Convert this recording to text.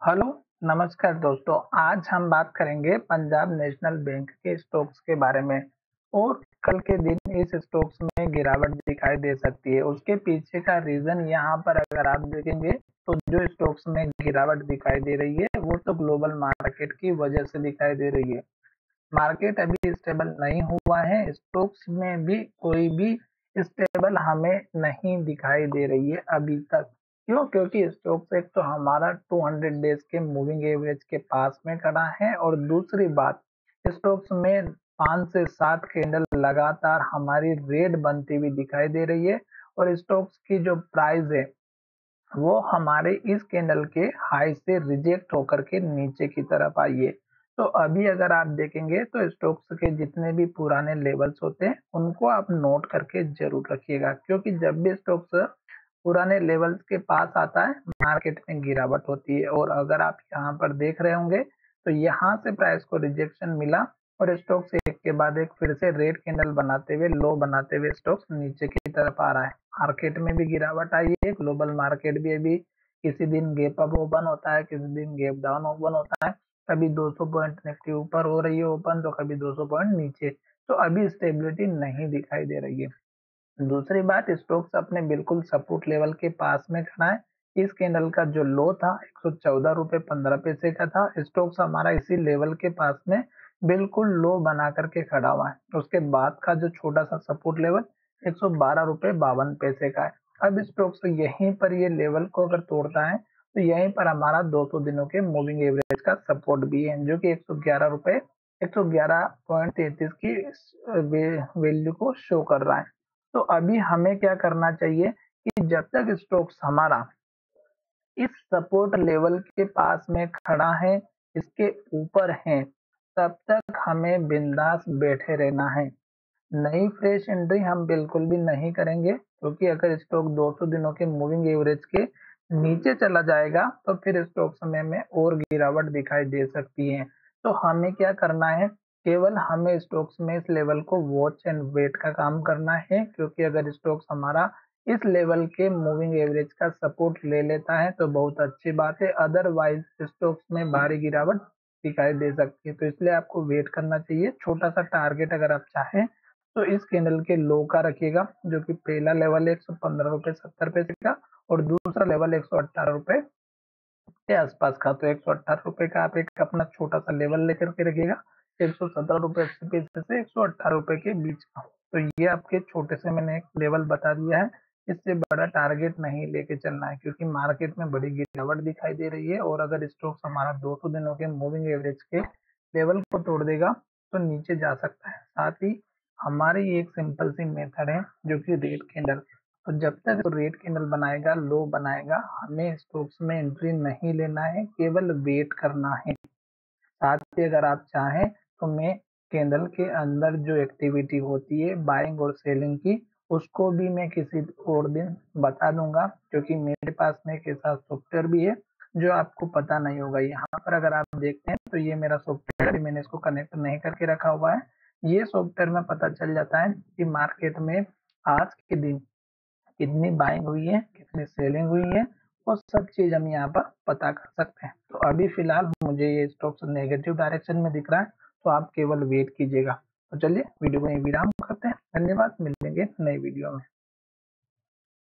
Hello, नमस्कार दोस्तों। आज हम बात करेंगे पंजाब नेशनल बैंक के स्टॉक्स के बारे में और कल के दिन इस स्टॉक्स में गिरावट दिखाई दे सकती है। उसके पीछे का रीजन यहाँ पर अगर आप देखेंगे तो जो स्टॉक्स में गिरावट दिखाई दे रही है वो तो ग्लोबल मार्केट की वजह से दिखाई दे रही है। मार्केट अभी स्टेबल नहीं हुआ है, स्टॉक्स में भी कोई भी स्टेबल हमें नहीं दिखाई दे रही है अभी तक। क्यों? क्योंकि स्टॉक्स एक तो हमारा 200 डेज के मूविंग एवरेज के पास में खड़ा है और दूसरी बात स्टॉक्स में 5 से 7 कैंडल लगातार हमारी रेड बनती हुई दिखाई दे रही है और स्टॉक्स की जो प्राइस है वो हमारे इस कैंडल के हाई से रिजेक्ट होकर के नीचे की तरफ आई है। तो अभी अगर आप देखेंगे तो स्टॉक्स के जितने भी पुराने लेवल्स होते हैं उनको आप नोट करके जरूर रखिएगा, क्योंकि जब भी स्टॉक्स पुराने लेवल्स के पास आता है मार्केट में गिरावट होती है। और अगर आप यहाँ पर देख रहे होंगे तो यहाँ से प्राइस को रिजेक्शन मिला और स्टॉक्स एक के बाद एक फिर से रेड कैंडल बनाते हुए लो बनाते हुए स्टॉक्स नीचे की तरफ आ रहा है। मार्केट में भी गिरावट आई है, ग्लोबल मार्केट भी अभी किसी दिन गैप अप ओपन होता है, किसी दिन गैप डाउन ओपन होता है। कभी 200 पॉइंट निफ्टी ऊपर हो रही है ओपन तो कभी 200 पॉइंट नीचे। तो अभी स्टेबिलिटी नहीं दिखाई दे रही है। दूसरी बात, स्टोक्स अपने बिल्कुल सपोर्ट लेवल के पास में खड़ा है। इस कैंडल का जो लो था 114 रुपए 15 पैसे का था। स्टोक्स हमारा इसी लेवल के पास में बिल्कुल लो बना करके खड़ा हुआ है। उसके बाद का जो छोटा सा सपोर्ट लेवल 112 रुपए 52 पैसे का है। अब स्टोक्स यहीं पर ये लेवल को अगर तोड़ता है तो यहीं पर हमारा 200 दिनों के मूविंग एवरेज का सपोर्ट भी है, जो कि 111 रुपए 111.33 की वैल्यू को शो कर रहा है। तो अभी हमें क्या करना चाहिए कि जब तक स्टॉक्स हमारा इस सपोर्ट लेवल के पास में खड़ा है, इसके ऊपर है, तब तक हमें बिंदास बैठे रहना है। नई फ्रेश एंट्री हम बिल्कुल भी नहीं करेंगे, क्योंकि अगर स्टॉक 200 दिनों के मूविंग एवरेज के नीचे चला जाएगा तो फिर स्टॉक समय में और गिरावट दिखाई दे सकती है। तो हमें क्या करना है, केवल हमें स्टॉक्स में इस लेवल को वॉच एंड वेट का काम करना है, क्योंकि अगर स्टॉक्स हमारा इस लेवल के मूविंग एवरेज का सपोर्ट ले लेता है तो बहुत अच्छी बात है, अदरवाइज स्टॉक्स में भारी गिरावट दिखाई दे सकती है। तो इसलिए आपको वेट करना चाहिए। छोटा सा टारगेट अगर आप चाहें तो इस कैंडल के लो का रखिएगा, जो कि पहला लेवल है 115 रुपए 70 पैसे का और दूसरा लेवल 118 रुपए के आसपास का। तो 118 रुपए का आप एक अपना छोटा सा लेवल लेकर के रखिएगा, 117 रुपए 80 पैसे से 118 रुपए के बीच का। तो ये आपके छोटे से मैंने एक लेवल बता दिया है। इससे बड़ा टारगेट नहीं लेके चलना है, क्योंकि मार्केट में बड़ी गिरावट दिखाई दे रही है और अगर स्टॉक्स हमारा 200 दिनों के मूविंग एवरेज के लेवल को तोड़ देगा तो नीचे जा सकता है। साथ ही हमारी एक सिंपल सी मेथड है, जो कि रेड कैंडल। तो जब तक रेड कैंडल बनाएगा, लो बनाएगा, हमें स्टॉक्स में एंट्री नहीं लेना है, केवल वेट करना है। साथ ही अगर आप चाहें तो मैं कैंडल के अंदर जो एक्टिविटी होती है बाइंग और सेलिंग की, उसको भी मैं किसी और दिन बता दूंगा, क्योंकि मेरे पास में एक ऐसा सॉफ्टवेयर भी है जो आपको पता नहीं होगा। यहाँ पर अगर आप देखते हैं तो ये मेरा सॉफ्टवेयर है, मैंने इसको कनेक्ट नहीं करके रखा हुआ है। ये सॉफ्टवेयर में पता चल जाता है कि मार्केट में आज के दिन कितनी बाइंग हुई है, कितनी सेलिंग हुई है, वो सब चीज हम यहाँ पर पता कर सकते हैं। तो अभी फिलहाल मुझे ये स्टॉक्स नेगेटिव डायरेक्शन में दिख रहा है, तो आप केवल वेट कीजिएगा। तो चलिए वीडियो को यहीं विराम करते हैं। धन्यवाद, मिलेंगे नई वीडियो में।